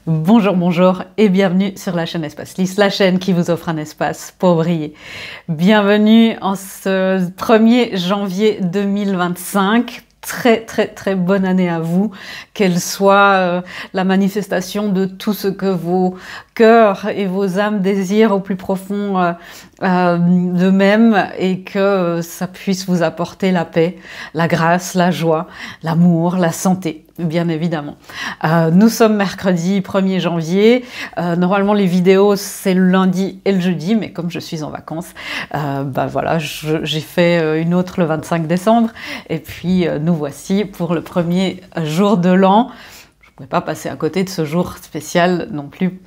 Bonjour, bonjour et bienvenue sur la chaîne Espace Lys, la chaîne qui vous offre un espace pour briller. Bienvenue en ce 1er janvier 2025. Très bonne année à vous, qu'elle soit la manifestation de tout ce que vos cœurs et vos âmes désirent au plus profond d'eux-mêmes et que ça puisse vous apporter la paix, la grâce, la joie, l'amour, la santé, bien évidemment. Nous sommes mercredi 1er janvier. Normalement, les vidéos, c'est le lundi et le jeudi, mais comme je suis en vacances, voilà, j'ai fait une autre le 25 décembre. Et puis, nous voici pour le premier jour de l'an. Je ne pourrais pas passer à côté de ce jour spécial non plus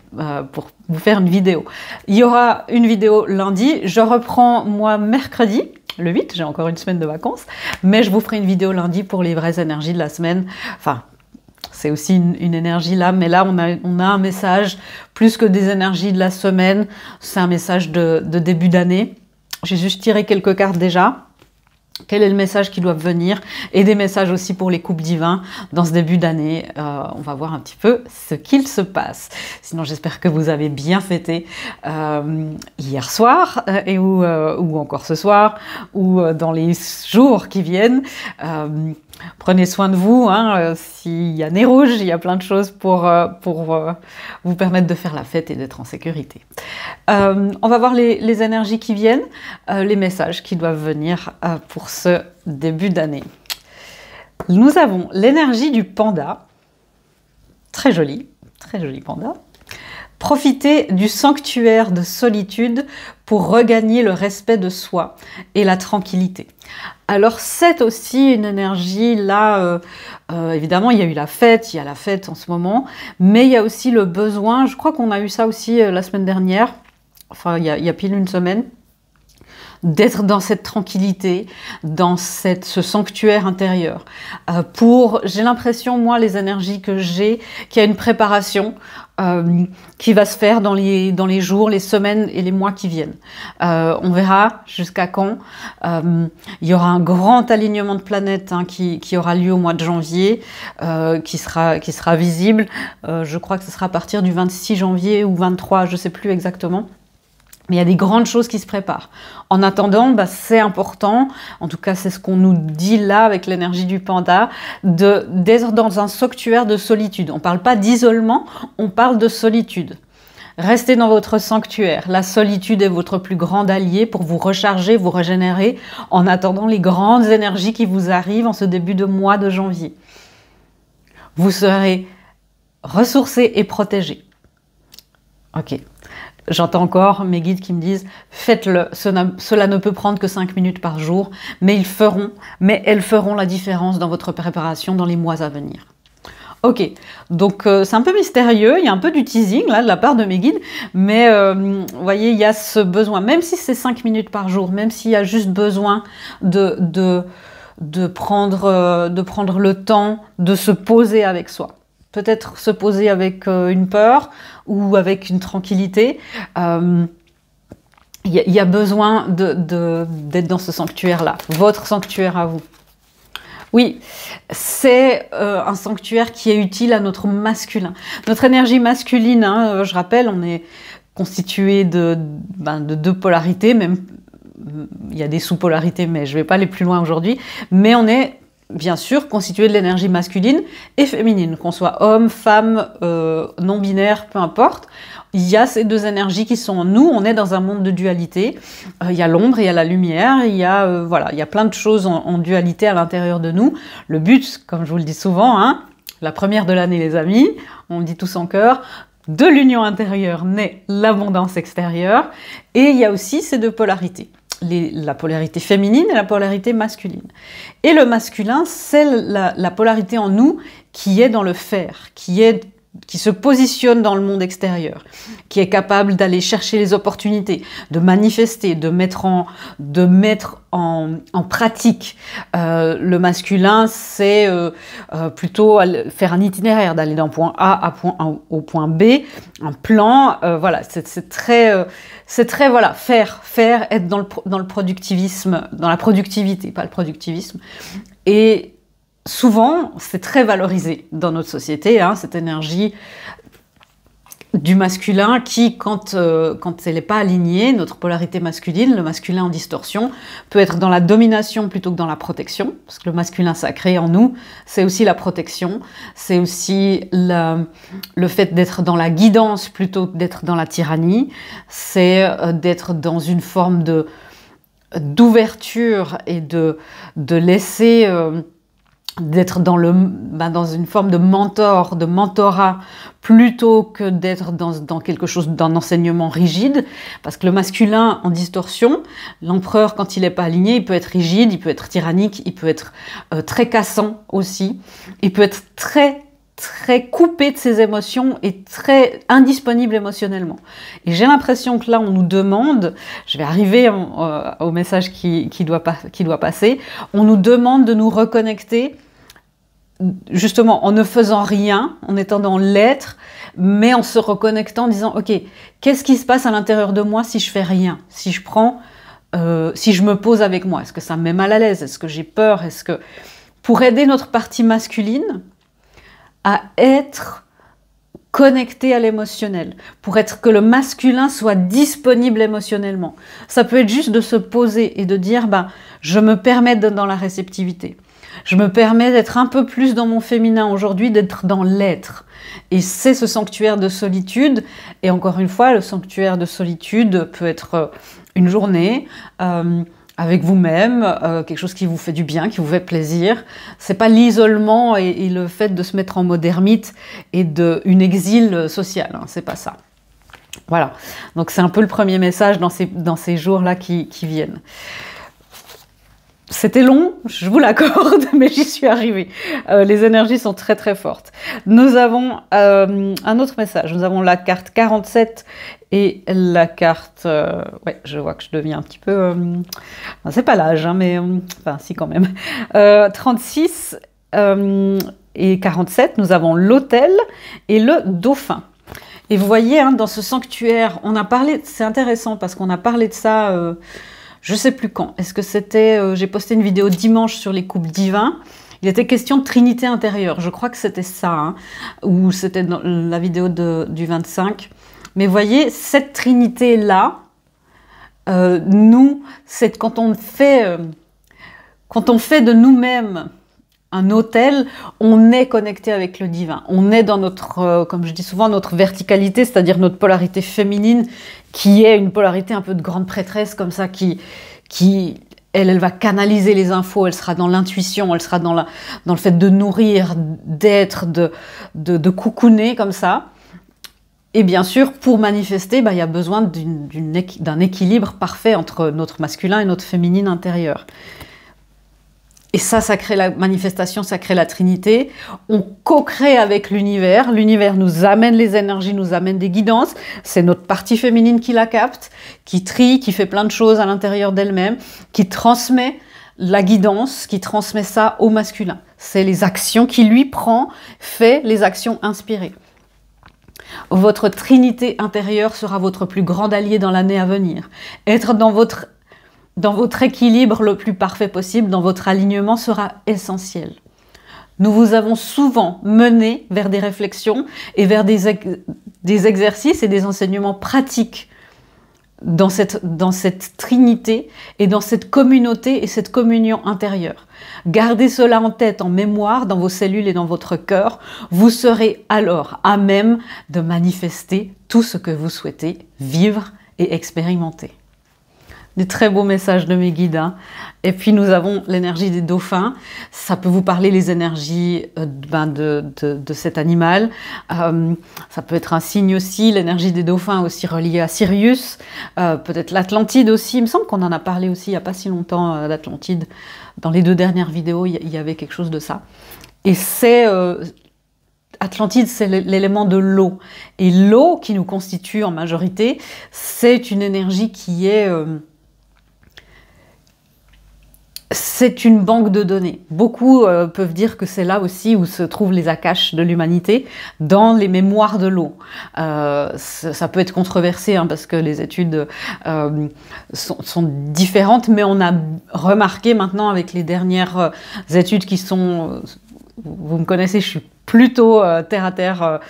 pour vous faire une vidéo. Il y aura une vidéo lundi. Je reprends, moi, mercredi. Le 8, j'ai encore une semaine de vacances, mais je vous ferai une vidéo lundi pour les vraies énergies de la semaine. Enfin, c'est aussi une énergie là, mais là, on a un message plus que des énergies de la semaine. C'est un message de début d'année. J'ai juste tiré quelques cartes déjà. Quel est le message qui doit venir? Et des messages aussi pour les couples divins dans ce début d'année. On va voir un petit peu ce qu'il se passe. Sinon, j'espère que vous avez bien fêté hier soir ou encore ce soir ou dans les jours qui viennent. Prenez soin de vous. S'il y a nez rouge, il y a plein de choses pour vous permettre de faire la fête et d'être en sécurité. On va voir les énergies qui viennent, les messages qui doivent venir pour ce début d'année. Nous avons l'énergie du panda, très joli panda. Profitez du sanctuaire de solitude pour regagner le respect de soi et la tranquillité. Alors c'est aussi une énergie là, évidemment il y a eu la fête, il y a la fête en ce moment, mais il y a aussi le besoin, je crois qu'on a eu ça aussi la semaine dernière, enfin il y a pile une semaine, d'être dans cette tranquillité, dans ce sanctuaire intérieur. J'ai l'impression, moi, les énergies que j'ai, qu'il y a une préparation qui va se faire dans les jours, les semaines et les mois qui viennent. On verra jusqu'à quand. Il y aura un grand alignement de planètes qui aura lieu au mois de janvier, qui sera visible. Je crois que ce sera à partir du 26 janvier ou 23, je ne sais plus exactement. Mais il y a des grandes choses qui se préparent. En attendant, c'est important, en tout cas c'est ce qu'on nous dit là avec l'énergie du panda, d'être dans un sanctuaire de solitude. On ne parle pas d'isolement, on parle de solitude. Restez dans votre sanctuaire. La solitude est votre plus grand allié pour vous recharger, vous régénérer, en attendant les grandes énergies qui vous arrivent en ce début de mois de janvier. Vous serez ressourcés et protégés. Ok. J'entends encore mes guides qui me disent « Faites-le, cela ne peut prendre que 5 minutes par jour, mais elles feront la différence dans votre préparation dans les mois à venir. » Ok, donc c'est un peu mystérieux, il y a un peu du teasing là de la part de mes guides, mais vous voyez, il y a ce besoin, même si c'est 5 minutes par jour, même s'il y a juste besoin de prendre le temps de se poser avec soi. Peut-être se poser avec une peur ou avec une tranquillité. Il y a besoin d'être dans ce sanctuaire-là, votre sanctuaire à vous. Oui, c'est un sanctuaire qui est utile à notre masculin. Notre énergie masculine, je rappelle, on est constitué de deux polarités, même il y a des sous-polarités, mais je ne vais pas aller plus loin aujourd'hui, mais on est bien sûr constitué de l'énergie masculine et féminine, qu'on soit homme, femme, non-binaire, peu importe. Il y a ces deux énergies qui sont en nous, on est dans un monde de dualité. Il y a l'ombre, il y a la lumière, il y a plein de choses en dualité à l'intérieur de nous. Le but, comme je vous le dis souvent, la première de l'année les amis, on le dit tous en chœur, de l'union intérieure naît l'abondance extérieure, et il y a aussi ces deux polarités. La polarité féminine et la polarité masculine. Et le masculin, c'est la polarité en nous qui est dans le faire, qui se positionne dans le monde extérieur, qui est capable d'aller chercher les opportunités, de manifester, de mettre en pratique. Le masculin, c'est plutôt faire un itinéraire, d'aller d'un point A au point B, un plan, voilà, c'est très voilà, faire, être dans le productivisme, dans la productivité, pas le productivisme. Et souvent, c'est très valorisé dans notre société, cette énergie du masculin qui, quand elle n'est pas alignée, notre polarité masculine, le masculin en distorsion, peut être dans la domination plutôt que dans la protection, parce que le masculin sacré en nous, c'est aussi la protection, c'est aussi le fait d'être dans la guidance plutôt que d'être dans la tyrannie, c'est d'être dans une forme d'ouverture et de laisser... d'être dans une forme de mentorat, plutôt que d'être dans quelque chose d'un enseignement rigide, parce que le masculin en distorsion, l'empereur, quand il n'est pas aligné, il peut être rigide, il peut être tyrannique, il peut être très cassant aussi, il peut être très coupé de ses émotions et très indisponible émotionnellement. Et j'ai l'impression que là, on nous demande, je vais arriver au message qui doit passer, on nous demande de nous reconnecter justement en ne faisant rien, en étant dans l'être, mais en se reconnectant, en disant ok, qu'est-ce qui se passe à l'intérieur de moi si je fais rien, si je me pose avec moi, est-ce que ça me met mal à l'aise, est-ce que j'ai peur, pour aider notre partie masculine à être connecté à l'émotionnel, pour être que le masculin soit disponible émotionnellement. Ça peut être juste de se poser et de dire je me permets d'être dans la réceptivité. Je me permets d'être un peu plus dans mon féminin aujourd'hui, d'être dans l'être. Et c'est ce sanctuaire de solitude. Et encore une fois, le sanctuaire de solitude peut être une journée avec vous-même, quelque chose qui vous fait du bien, qui vous fait plaisir. C'est pas l'isolement et le fait de se mettre en mode ermite et une exil social. Hein, c'est pas ça. Voilà. Donc c'est un peu le premier message dans ces jours-là qui viennent. C'était long, je vous l'accorde, mais j'y suis arrivée. Les énergies sont très très fortes. Nous avons un autre message. Nous avons la carte 47 et la carte... ouais, je vois que je deviens un petit peu... c'est pas l'âge, hein, mais... enfin, si quand même. 36 et 47, nous avons l'autel et le dauphin. Et vous voyez, hein, dans ce sanctuaire, on a parlé... C'est intéressant parce qu'on a parlé de ça... je sais plus quand. Est-ce que c'était... j'ai posté une vidéo dimanche sur les couples divins. Il était question de trinité intérieure. Je crois que c'était ça. Hein, ou c'était dans la vidéo du 25. Mais voyez, cette trinité-là, quand on fait de nous-mêmes un autel, on est connecté avec le divin. On est dans notre, comme je dis souvent, notre verticalité, c'est-à-dire notre polarité féminine, qui est une polarité un peu de grande prêtresse, comme ça, qui elle va canaliser les infos, elle sera dans l'intuition, elle sera dans le fait de nourrir, d'être, de coucouner, comme ça. Et bien sûr, pour manifester, il y a besoin d'un équilibre parfait entre notre masculin et notre féminine intérieure. Et ça crée la manifestation, ça crée la trinité. On co-crée avec l'univers. L'univers nous amène les énergies, nous amène des guidances. C'est notre partie féminine qui la capte, qui trie, qui fait plein de choses à l'intérieur d'elle-même, qui transmet la guidance, qui transmet ça au masculin. C'est les actions qu'il lui fait les actions inspirées. Votre trinité intérieure sera votre plus grand allié dans l'année à venir. Être dans votre équilibre le plus parfait possible, dans votre alignement sera essentiel. Nous vous avons souvent mené vers des réflexions et vers des exercices et des enseignements pratiques dans cette trinité et dans cette communauté et cette communion intérieure. Gardez cela en tête, en mémoire, dans vos cellules et dans votre cœur. Vous serez alors à même de manifester tout ce que vous souhaitez vivre et expérimenter. Des très beaux messages de mes guides. Hein. Et puis nous avons l'énergie des dauphins. Ça peut vous parler les énergies de cet animal. Ça peut être un signe aussi, l'énergie des dauphins aussi reliée à Sirius. Peut-être l'Atlantide aussi. Il me semble qu'on en a parlé aussi il n'y a pas si longtemps d'Atlantide. Dans les 2 dernières vidéos, il y avait quelque chose de ça. Et Atlantide, c'est l'élément de l'eau. Et l'eau qui nous constitue en majorité, c'est une énergie qui est... c'est une banque de données. Beaucoup peuvent dire que c'est là aussi où se trouvent les akashs de l'humanité, dans les mémoires de l'eau. Ça peut être controversé hein, parce que les études sont différentes, mais on a remarqué maintenant avec les dernières études qui sont... vous me connaissez, je suis plutôt terre à terre.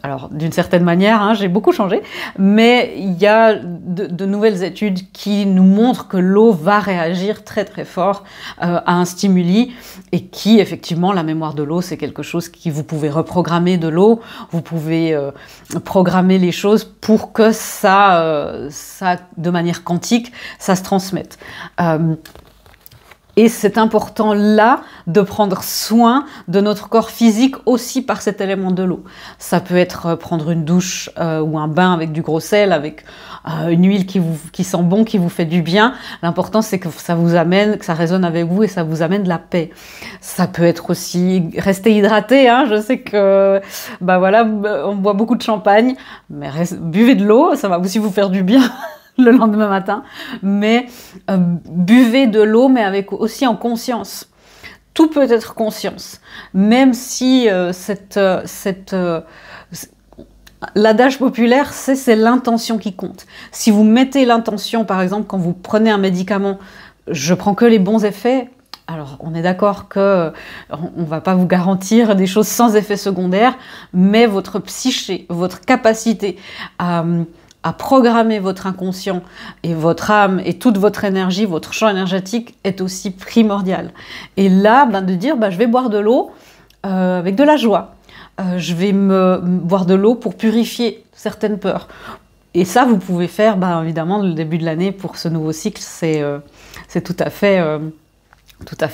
Alors, d'une certaine manière, hein, j'ai beaucoup changé, mais il y a de nouvelles études qui nous montrent que l'eau va réagir très très fort à un stimuli et qui, effectivement, la mémoire de l'eau, c'est quelque chose qui vous pouvez reprogrammer de l'eau, vous pouvez programmer les choses pour que ça, de manière quantique, ça se transmette. Et c'est important là de prendre soin de notre corps physique aussi par cet élément de l'eau. Ça peut être prendre une douche ou un bain avec du gros sel, avec une huile qui sent bon, qui vous fait du bien. L'important c'est que ça vous amène, que ça résonne avec vous et ça vous amène de la paix. Ça peut être aussi rester hydraté. Hein. Je sais que voilà, on boit beaucoup de champagne, mais buvez de l'eau, ça va aussi vous faire du bien. Le lendemain matin, mais buvez de l'eau, mais avec aussi en conscience. Tout peut être conscience, même si l'adage populaire, c'est l'intention qui compte. Si vous mettez l'intention, par exemple, quand vous prenez un médicament, je prends que les bons effets. Alors, on est d'accord que on va pas vous garantir des choses sans effet secondaire, mais votre psyché, votre capacité à programmer votre inconscient et votre âme et toute votre énergie, votre champ énergétique est aussi primordial. Et là, de dire, je vais boire de l'eau avec de la joie. Je vais boire de l'eau pour purifier certaines peurs. Et ça, vous pouvez faire, évidemment, le début de l'année pour ce nouveau cycle, c'est tout à fait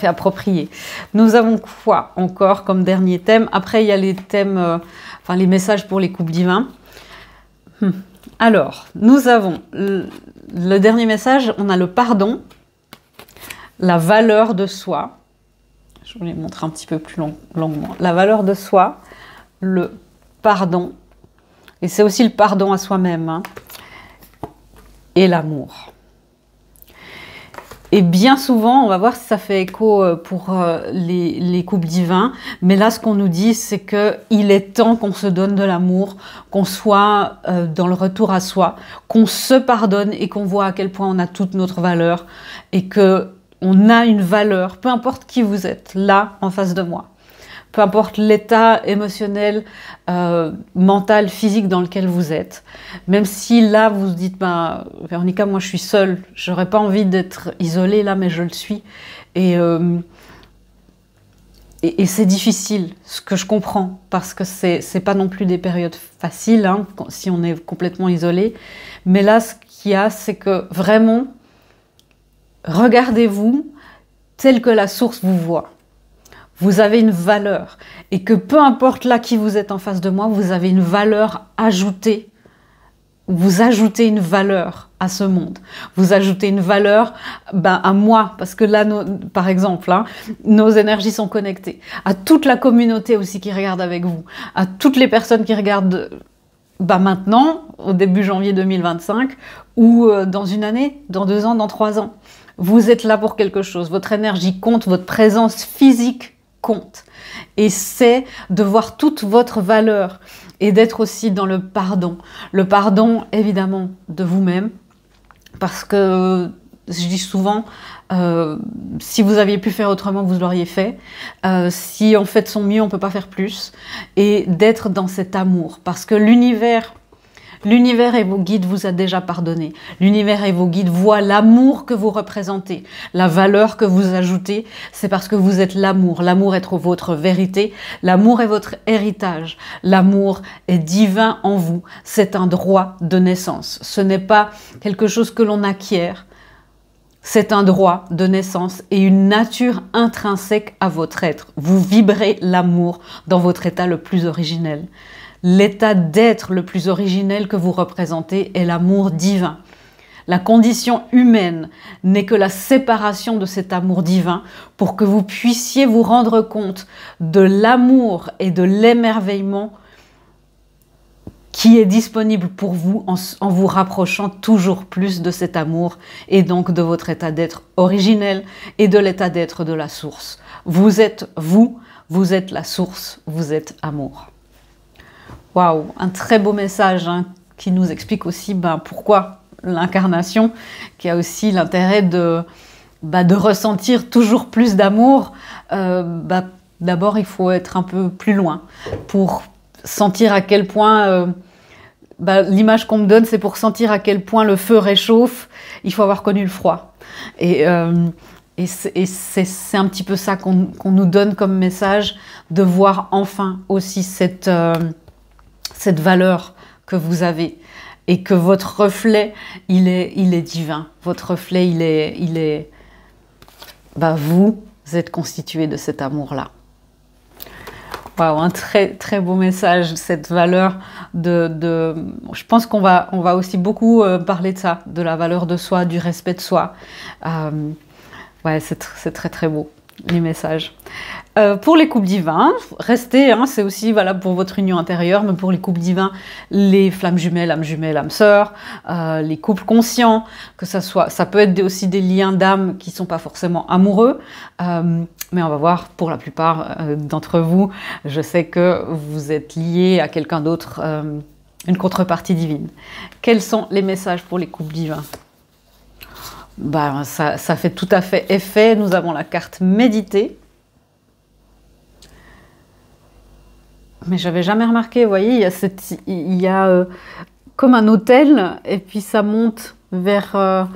approprié. Nous avons quoi encore comme dernier thème? Après, il y a les thèmes, les messages pour les couples divins. Alors, nous avons le dernier message, on a le pardon, la valeur de soi. Je vous les montre un petit peu plus longuement. La valeur de soi, le pardon, et c'est aussi le pardon à soi-même, hein, et l'amour. Et bien souvent, on va voir si ça fait écho pour les couples divins, mais là, ce qu'on nous dit, c'est qu'il est temps qu'on se donne de l'amour, qu'on soit dans le retour à soi, qu'on se pardonne et qu'on voit à quel point on a toute notre valeur et qu'on a une valeur, peu importe qui vous êtes, là, en face de moi. Peu importe l'état émotionnel, mental, physique dans lequel vous êtes. Même si là, vous vous dites, Véronica, moi je suis seule, j'aurais pas envie d'être isolée là, mais je le suis. Et c'est difficile, ce que je comprends, parce que c'est pas non plus des périodes faciles, hein, si on est complètement isolé. Mais là, ce qu'il y a, c'est que vraiment, regardez-vous tel que la source vous voit. Vous avez une valeur et que peu importe là qui vous êtes en face de moi, vous avez une valeur ajoutée. Vous ajoutez une valeur à ce monde. Vous ajoutez une valeur à moi, parce que là, par exemple, hein, nos énergies sont connectées. À toute la communauté aussi qui regarde avec vous. À toutes les personnes qui regardent maintenant, au début janvier 2025, ou dans une année, dans 2 ans, dans 3 ans. Vous êtes là pour quelque chose. Votre énergie compte, votre présence physique compte. Et c'est de voir toute votre valeur et d'être aussi dans le pardon. Le pardon, évidemment, de vous-même. Parce que, je dis souvent, si vous aviez pu faire autrement, vous l'auriez fait. Si on fait de son mieux, on ne peut pas faire plus. Et d'être dans cet amour. Parce que l'univers et vos guides vous a déjà pardonné. L'univers et vos guides voient l'amour que vous représentez. La valeur que vous ajoutez, c'est parce que vous êtes l'amour. L'amour est votre vérité. L'amour est votre héritage. L'amour est divin en vous. C'est un droit de naissance. Ce n'est pas quelque chose que l'on acquiert. C'est un droit de naissance et une nature intrinsèque à votre être. Vous vibrez l'amour dans votre état le plus originel. L'état d'être le plus originel que vous représentez est l'amour divin. La condition humaine n'est que la séparation de cet amour divin pour que vous puissiez vous rendre compte de l'amour et de l'émerveillement qui est disponible pour vous en vous rapprochant toujours plus de cet amour et donc de votre état d'être originel et de l'état d'être de la source. Vous êtes la source, vous êtes amour. Waouh, un très beau message hein, qui nous explique aussi pourquoi l'incarnation, qui a aussi l'intérêt de ressentir toujours plus d'amour. D'abord, il faut être un peu plus loin pour sentir à quel point... l'image qu'on me donne, c'est pour sentir à quel point le feu réchauffe, il faut avoir connu le froid. Et c'est un petit peu ça qu'on nous donne comme message, de voir enfin aussi cette valeur que vous avez. Et que votre reflet, il est divin. Votre reflet, vous êtes constitué de cet amour-là. Waouh, un très très beau message, cette valeur je pense qu'on va aussi beaucoup parler de ça, de la valeur de soi, du respect de soi. Ouais, c'est très très beau, les messages. Pour les couples divins, restez, hein, c'est aussi valable pour votre union intérieure, mais pour les couples divins, les flammes jumelles, âme sœur, les couples conscients, que ça peut être aussi des liens d'âme qui ne sont pas forcément amoureux, mais on va voir, pour la plupart d'entre vous, je sais que vous êtes liés à quelqu'un d'autre, une contrepartie divine. Quels sont les messages pour les couples divins? Ça fait tout à fait effet. Nous avons la carte méditer. Mais j'avais jamais remarqué, vous voyez, il y a comme un autel, et puis ça monte vers le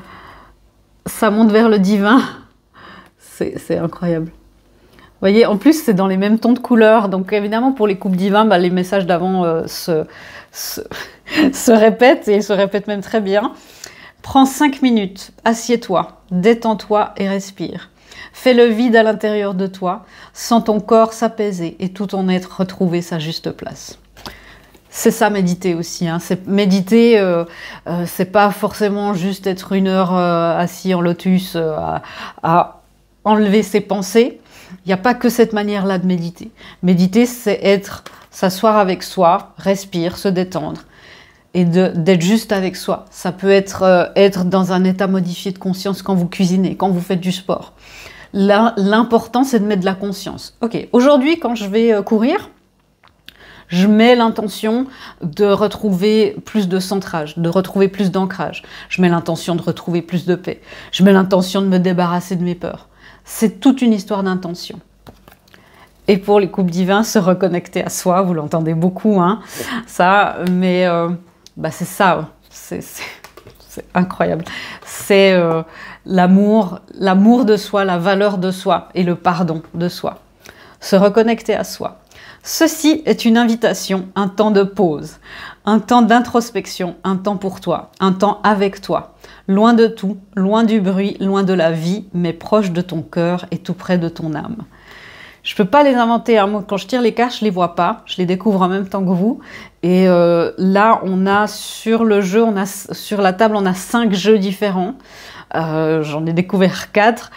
divin. C'est incroyable. Vous voyez, en plus, c'est dans les mêmes tons de couleurs. Donc, évidemment, pour les couples divins, les messages d'avant se répètent, et ils se répètent même très bien. Prends 5 minutes, assieds-toi, détends-toi et respire. Fais le vide à l'intérieur de toi, sens ton corps s'apaiser et tout ton être retrouver sa juste place. C'est ça, méditer aussi. Hein. Méditer, c'est pas forcément juste être 1 heure assis en lotus à enlever ses pensées. Il n'y a pas que cette manière-là de méditer. Méditer, c'est s'asseoir avec soi, respirer, se détendre et d'être juste avec soi. Ça peut être dans un état modifié de conscience quand vous cuisinez, quand vous faites du sport. L'important, c'est de mettre de la conscience. Ok, aujourd'hui, quand je vais courir, je mets l'intention de retrouver plus de centrage, de retrouver plus d'ancrage. Je mets l'intention de retrouver plus de paix. Je mets l'intention de me débarrasser de mes peurs. C'est toute une histoire d'intention. Et pour les couples divins, se reconnecter à soi, vous l'entendez beaucoup, hein, ça, mais c'est ça, c'est incroyable. C'est l'amour de soi, la valeur de soi et le pardon de soi. Se reconnecter à soi. Ceci est une invitation, un temps de pause, un temps d'introspection, un temps pour toi, un temps avec toi, loin de tout, loin du bruit, loin de la vie, mais proche de ton cœur et tout près de ton âme. Je ne peux pas les inventer, hein. Moi, quand je tire les cartes, je ne les vois pas, je les découvre en même temps que vous. Et là, on a sur le jeu, sur la table, on a 5 jeux différents. J'en ai découvert 4.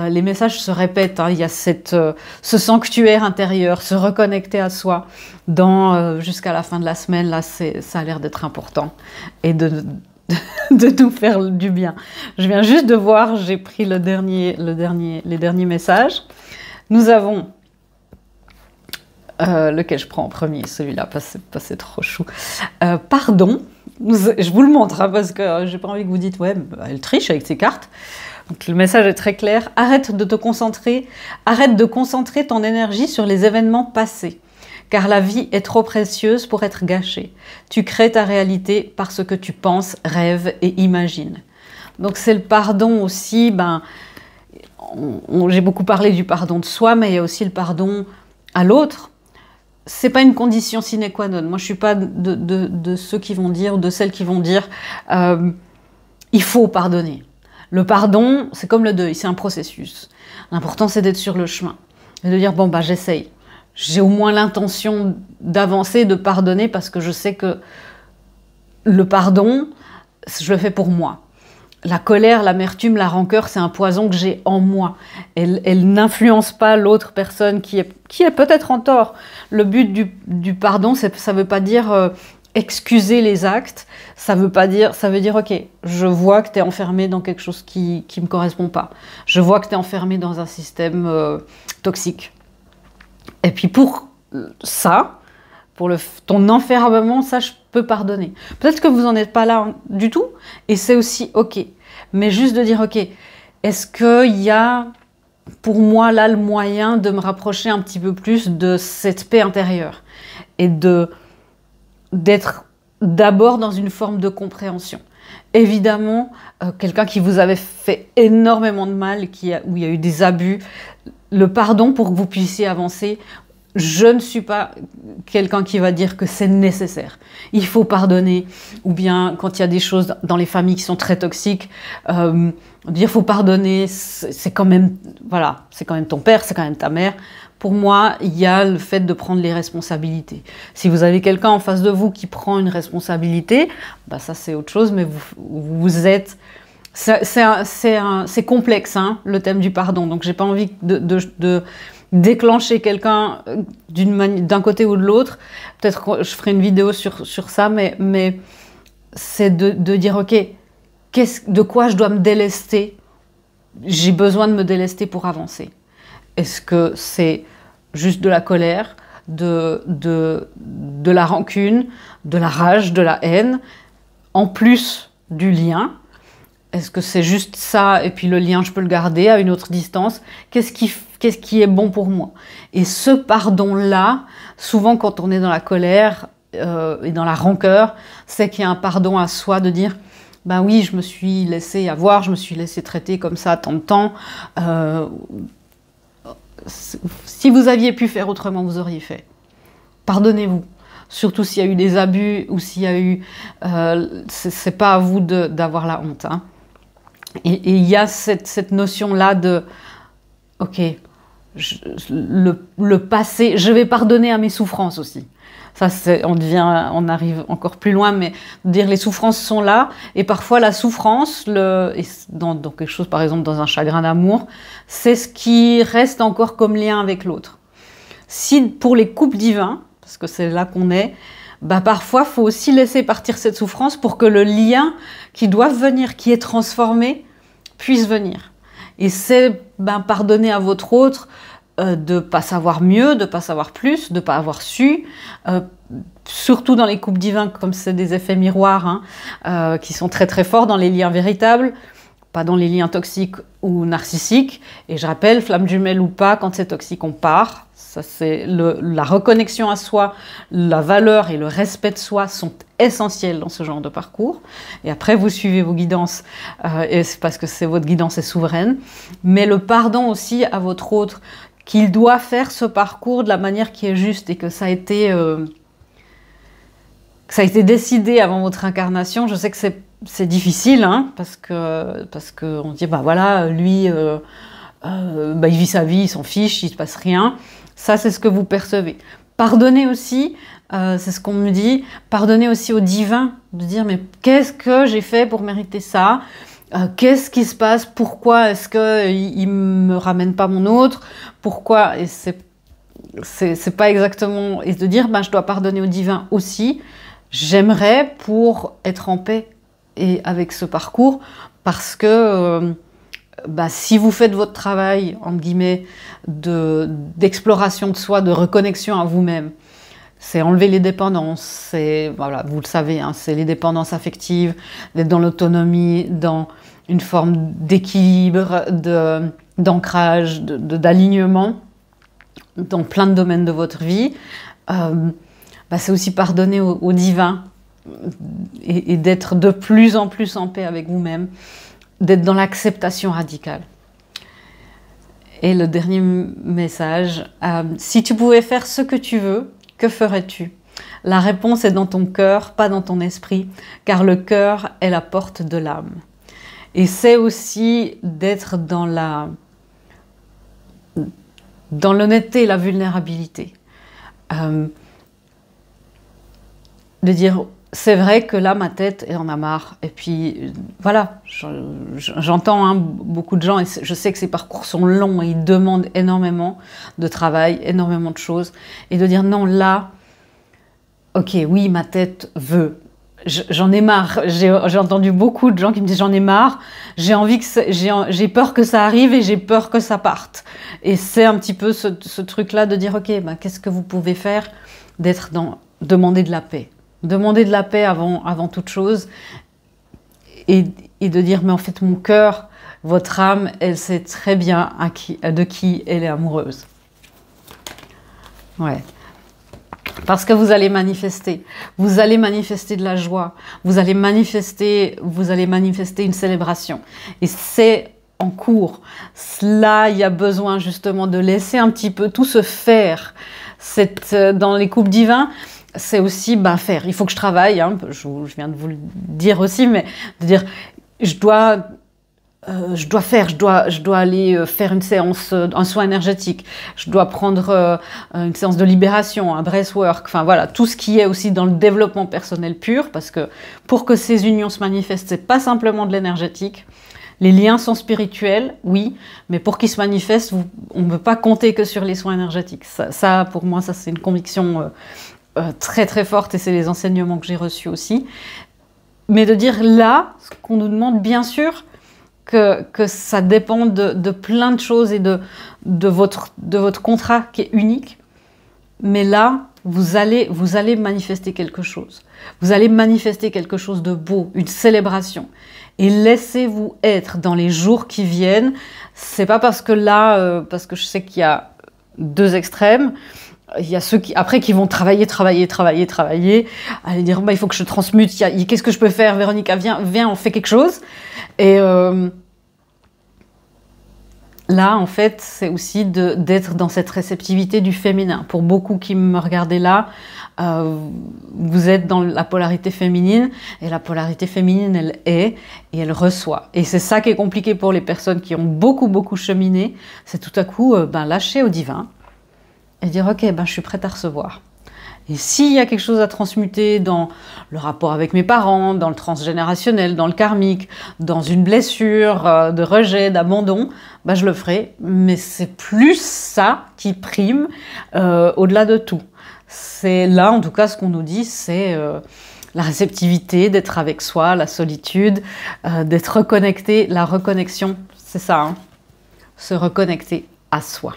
Les messages se répètent, hein. Il y a ce sanctuaire intérieur, se reconnecter à soi jusqu'à la fin de la semaine. Là, ça a l'air d'être important et de nous faire du bien. Je viens juste de voir, j'ai pris les derniers messages. Nous avons lequel je prends en premier, celui-là, c'est trop chou. Pardon. Je vous le montre, hein, parce que j'ai pas envie que vous dites, ouais, elle triche avec ses cartes. Donc le message est très clair. Arrête de concentrer ton énergie sur les événements passés, car la vie est trop précieuse pour être gâchée. Tu crées ta réalité par ce que tu penses, rêves et imagines. Donc c'est le pardon aussi. J'ai beaucoup parlé du pardon de soi, mais il y a aussi le pardon à l'autre. C'est pas une condition sine qua non. Moi, je suis pas de ceux qui vont dire, ou de celles qui vont dire il faut pardonner. Le pardon, c'est comme le deuil, c'est un processus. L'important, c'est d'être sur le chemin et de dire j'essaye. J'ai au moins l'intention d'avancer, de pardonner, parce que je sais que le pardon, je le fais pour moi. La colère, l'amertume, la rancœur, c'est un poison que j'ai en moi. Elle n'influence pas l'autre personne qui est peut-être en tort. Le but du pardon, ça ne veut pas dire excuser les actes. Ça veut dire, ok, je vois que tu es enfermé dans quelque chose qui ne me correspond pas. Je vois que tu es enfermé dans un système toxique. Et puis pour ça, pour ton enfermement, ça, je peux pardonner. Peut-être que vous n'en êtes pas là du tout, et c'est aussi ok. Mais juste de dire, ok, est-ce qu'il y a pour moi là le moyen de me rapprocher un petit peu plus de cette paix intérieure? et d'être d'abord dans une forme de compréhension. Évidemment, quelqu'un qui vous avait fait énormément de mal, où il y a eu des abus, le pardon pour que vous puissiez avancer, je ne suis pas quelqu'un qui va dire que c'est nécessaire. Il faut pardonner, ou bien quand il y a des choses dans les familles qui sont très toxiques, dire faut pardonner, c'est quand même, voilà, c'est quand même ton père, c'est quand même ta mère. Pour moi, il y a le fait de prendre les responsabilités. Si vous avez quelqu'un en face de vous qui prend une responsabilité, bah ça c'est autre chose, mais vous êtes... C'est complexe, hein, le thème du pardon, donc j'ai pas envie de déclencher quelqu'un d'un côté ou de l'autre. Peut-être que je ferai une vidéo sur ça, mais c'est de dire, ok, de quoi je dois me délester? J'ai besoin de me délester pour avancer. Est-ce que c'est juste de la colère, de la rancune, de la rage, de la haine, en plus du lien? Est-ce que c'est juste ça, et puis le lien, je peux le garder à une autre distance? Qu'est-ce qui est bon pour moi? Et ce pardon-là, souvent quand on est dans la colère et dans la rancœur, c'est qu'il y a un pardon à soi de dire « ben oui, je me suis laissé avoir, je me suis laissé traiter comme ça tant de temps. Si vous aviez pu faire autrement, vous auriez fait. Pardonnez-vous. » Surtout s'il y a eu des abus ou s'il y a eu... c'est pas à vous d'avoir la honte, hein. Et il y a cette notion-là de, ok, le passé, je vais pardonner à mes souffrances aussi. Ça, on arrive encore plus loin, mais dire les souffrances sont là, et parfois la souffrance, dans quelque chose, par exemple dans un chagrin d'amour, c'est ce qui reste encore comme lien avec l'autre. Si pour les couples divins, parce que c'est là qu'on est, bah parfois, il faut aussi laisser partir cette souffrance pour que le lien qui doit venir, qui est transformé, puisse venir. Et c'est pardonner à votre autre de ne pas savoir mieux, de ne pas savoir plus, de ne pas avoir su. Surtout dans les couples divins, comme c'est des effets miroirs, hein, qui sont très très forts dans les liens véritables, pas dans les liens toxiques ou narcissiques. Et je rappelle, flamme jumelle ou pas, quand c'est toxique, on part. Ça, c'est la reconnexion à soi, la valeur et le respect de soi sont essentiels dans ce genre de parcours. Et après, vous suivez vos guidances, et c'est parce que votre guidance est souveraine. Mais le pardon aussi à votre autre, qu'il doit faire ce parcours de la manière qui est juste et que ça a été décidé avant votre incarnation. Je sais que c'est difficile, hein, parce que on dit, bah voilà, lui, il vit sa vie, il s'en fiche, il ne se passe rien. Ça, c'est ce que vous percevez. Pardonnez aussi, c'est ce qu'on me dit, pardonnez aussi au divin, de dire, mais qu'est-ce que j'ai fait pour mériter ça? Qu'est-ce qui se passe? Pourquoi est-ce qu'il ne me ramène pas mon autre? Pourquoi? Et c'est pas exactement... Et de dire, je dois pardonner au divin aussi. J'aimerais pour être en paix et avec ce parcours, parce que... si vous faites votre travail, entre guillemets, d'exploration de soi, de reconnexion à vous-même, c'est enlever les dépendances, voilà, vous le savez, hein, c'est les dépendances affectives, d'être dans l'autonomie, dans une forme d'équilibre, d'ancrage, d'alignement dans plein de domaines de votre vie. C'est aussi pardonner au divin et d'être de plus en plus en paix avec vous-même, d'être dans l'acceptation radicale. Et le dernier message, si tu pouvais faire ce que tu veux, que ferais-tu? La réponse est dans ton cœur, pas dans ton esprit, car le cœur est la porte de l'âme. Et c'est aussi d'être dans l'honnêteté et la vulnérabilité. De dire... C'est vrai que là, ma tête, elle en a marre. Et puis, voilà, j'entends beaucoup de gens, et je sais que ces parcours sont longs et ils demandent énormément de travail, énormément de choses. Et de dire, non, là, ok, oui, ma tête veut. J'en ai marre. J'ai entendu beaucoup de gens qui me disent, j'en ai marre. J'ai peur que ça arrive et j'ai peur que ça parte. Et c'est un petit peu ce truc-là de dire, ok, qu'est-ce que vous pouvez faire? Demander de la paix. Demander de la paix avant toute chose et de dire, mais en fait, mon cœur, votre âme, elle sait très bien de qui elle est amoureuse. Ouais. Parce que vous allez manifester de la joie, vous allez manifester une célébration. Et c'est en cours. Là, il y a besoin justement de laisser un petit peu tout se faire. Dans les couples divins, c'est aussi faire. Il faut que je travaille, hein, je viens de vous le dire aussi, mais de dire, je dois aller faire une séance, un soin énergétique, je dois prendre une séance de libération, un breathwork, enfin voilà, tout ce qui est aussi dans le développement personnel pur, parce que pour que ces unions se manifestent, c'est pas simplement de l'énergétique. Les liens sont spirituels, oui, mais pour qu'ils se manifestent, on ne peut pas compter que sur les soins énergétiques. Ça pour moi, ça c'est une conviction très très forte et c'est les enseignements que j'ai reçus aussi. Mais de dire là, ce qu'on nous demande, bien sûr, que ça dépend de plein de choses et de votre contrat qui est unique. Mais là, vous allez manifester quelque chose. Vous allez manifester quelque chose de beau, une célébration. Et laissez-vous être dans les jours qui viennent. C'est pas parce que là, parce que je sais qu'il y a deux extrêmes. Il y a ceux qui vont travailler, aller dire il faut que je transmute, qu'est-ce que je peux faire, Véronica, viens, on fait quelque chose. Et là, en fait, c'est aussi d'être dans cette réceptivité du féminin. Pour beaucoup qui me regardaient là, vous êtes dans la polarité féminine, et la polarité féminine, elle est, et elle reçoit. Et c'est ça qui est compliqué pour les personnes qui ont beaucoup cheminé, c'est tout à coup lâcher au divin, et dire ok, je suis prête à recevoir. Et s'il y a quelque chose à transmuter dans le rapport avec mes parents, dans le transgénérationnel, dans le karmique, dans une blessure de rejet, d'abandon, je le ferai. Mais c'est plus ça qui prime au-delà de tout. C'est là, en tout cas, ce qu'on nous dit, c'est la réceptivité, d'être avec soi, la solitude, d'être reconnecté, la reconnexion, c'est ça, hein, se reconnecter à soi.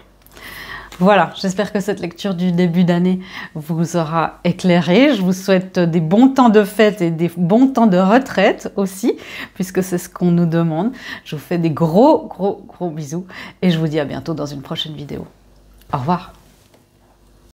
Voilà, j'espère que cette lecture du début d'année vous aura éclairé. Je vous souhaite des bons temps de fête et des bons temps de retraite aussi, puisque c'est ce qu'on nous demande. Je vous fais des gros bisous et je vous dis à bientôt dans une prochaine vidéo. Au revoir.